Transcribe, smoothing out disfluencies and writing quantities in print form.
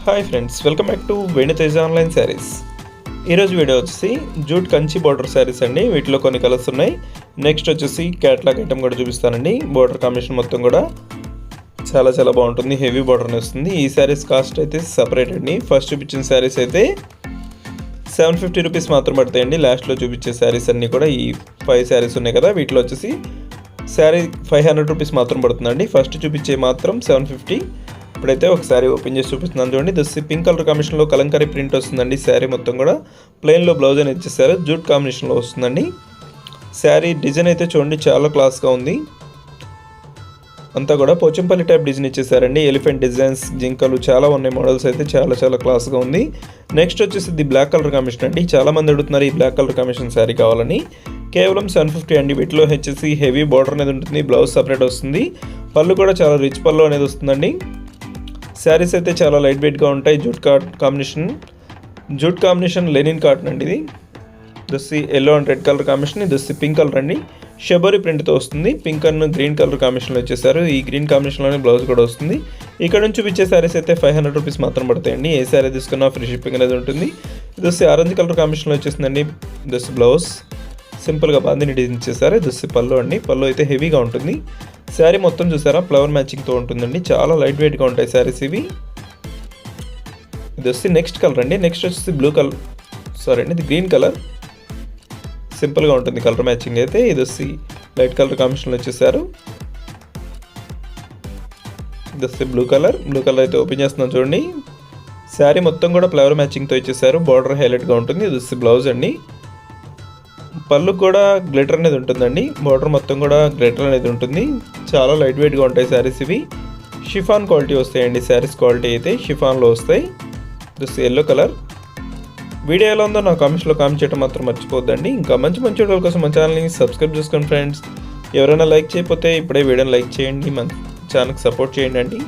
Hi friends, welcome back to వెను Teja online saris. ఈరోజు video వచ్చేసి జూట్ కంచి బార్డర్ శారీస్ అండి. వీటిలో కొన్ని కలర్స్ ఉన్నాయి. నెక్స్ట్ వచ్చేసి క్యాట్లాగ్ ఐటమ్ కూడా చూపిస్తానండి. బార్డర్ కాంబినేషన్ మొత్తం కూడా చాలా బాగుంటుంది. హెవీ బార్డర్ని వస్తుంది. ఈ శారీస్ కాస్ట్ అయితే సపరేట్ అండి. ఫస్ట్ చూపించిన శారీస్ అయితే 750 రూపీస్ మాత్రం పడతాయండి. లాస్ట్లో చూపించే శారీస్ అన్నీ కూడా ఈ 5 శారీస్ ఉన్నాయి కదా, వీటిలో వచ్చేసి శారీ 500 రూపీస్ మాత్రం పడుతుందండి. ఫస్ట్ చూపించే మాత్రం 750. ఇప్పుడైతే ఒక శారీ ఓపెన్ చేసి చూపిస్తున్నాను చూడండి. దిస్ పింక్ కలర్ కాంబినేషన్లో కలంకారీ ప్రింట్ వస్తుందండి. శారీ మొత్తం కూడా ప్లెయిన్లో బ్లౌజ్ అని ఇచ్చేసారు. జూట్ కాంబినేషన్లో వస్తుందండి. శారీ డిజైన్ అయితే చూడండి, చాలా క్లాస్గా ఉంది. అంతా కూడా పోచంపల్లి టైప్ డిజైన్ ఇచ్చేసారండి. ఎలిఫెంట్ డిజైన్స్, జింకలు చాలా ఉన్నాయి. మోడల్స్ అయితే చాలా క్లాస్గా ఉంది. నెక్స్ట్ వచ్చేసి ఇది బ్లాక్ కలర్ కాంబినేషన్ అండి. చాలామంది అడుగుతున్నారు ఈ బ్లాక్ కలర్ కాంబినేషన్ శారీ కావాలని. కేవలం 750 అండి. వీటిలో వచ్చేసి హెవీ బార్డర్ అనేది ఉంటుంది. బ్లౌజ్ సపరేట్ వస్తుంది. పళ్ళు కూడా చాలా రిచ్ పళ్ళు అనేది వస్తుందండి. శారీస్ అయితే చాలా లైట్ వెయిట్గా ఉంటాయి. జూట్ కాంబినేషన్ లెనిన్ కాటన్ అండి. ఇది దస్సి yellow and red colour combination. దస్సి పింక్ కలర్ అండి. షబోరి ప్రింట్తో వస్తుంది. పింక్ అండ్ గ్రీన్ కలర్ కాంబినేషన్లో వచ్చేసారు. ఈ గ్రీన్ కాంబినేషన్లోనే బ్లౌజ్ కూడా వస్తుంది. ఇక్కడ నుంచి చూపించే శారీస్ అయితే 500 రూపీస్ మాత్రం పడతాయండి. ఏ శారీ తీసుకున్నా ఫ్రీ షిప్పింగ్ అనేది ఉంటుంది. దస్సి ఆరెంజ్ కలర్ కాంబినేషన్లో వచ్చేసిందండి. దస్సి బ్లౌజ్ సింపుల్గా బాందిని డిజైన్ చేశారు. దస్సి పళ్ళు అండి. పళ్ళు అయితే హెవీగా ఉంటుంది. శారీ మొత్తం చూసారా, ఫ్లవర్ మ్యాచింగ్తో ఉంటుందండి. చాలా లైట్ వెయిట్గా ఉంటాయి శారీస్ ఇవి. ఇది వచ్చి నెక్స్ట్ కలర్ అండి. నెక్స్ట్ వచ్చేసి ఇది గ్రీన్ కలర్. సింపుల్గా ఉంటుంది కలర్ మ్యాచింగ్ అయితే. ఇది వచ్చి లైట్ కలర్ కాంబినేషన్లో వచ్చేసారు. ఇది వచ్చి బ్లూ కలర్ అయితే ఓపెన్ చేస్తున్నాం చూడండి. శారీ మొత్తం కూడా ఫ్లవర్ మ్యాచింగ్తో ఇచ్చేసారు. బార్డర్ హైలైట్గా ఉంటుంది. ఇది వచ్చి బ్లౌజ్ అండి. పళ్ళు కూడా గ్లిటర్ అనేది ఉంటుందండి. బార్డర్ మొత్తం కూడా గ్లిటర్ అనేది ఉంటుంది. చాలా లైట్ వెయిట్గా ఉంటాయి శారీస్ ఇవి. షిఫాన్ క్వాలిటీ వస్తాయండి. శారీస్ క్వాలిటీ అయితే షిఫాన్లో వస్తాయి. This yellow colour. వీడియో ఎలా ఉందో నా కామెంట్స్లో కామెంట్ చేయడం మాత్రం మర్చిపోద్దండి. ఇంకా మంచి వీడియోల కోసం మన ఛానల్ని సబ్స్క్రైబ్ చేసుకోండి ఫ్రెండ్స్. ఎవరైనా లైక్ చేయకపోతే ఇప్పుడే వీడియోని లైక్ చేయండి. మన ఛానల్కి సపోర్ట్ చేయండి అండి.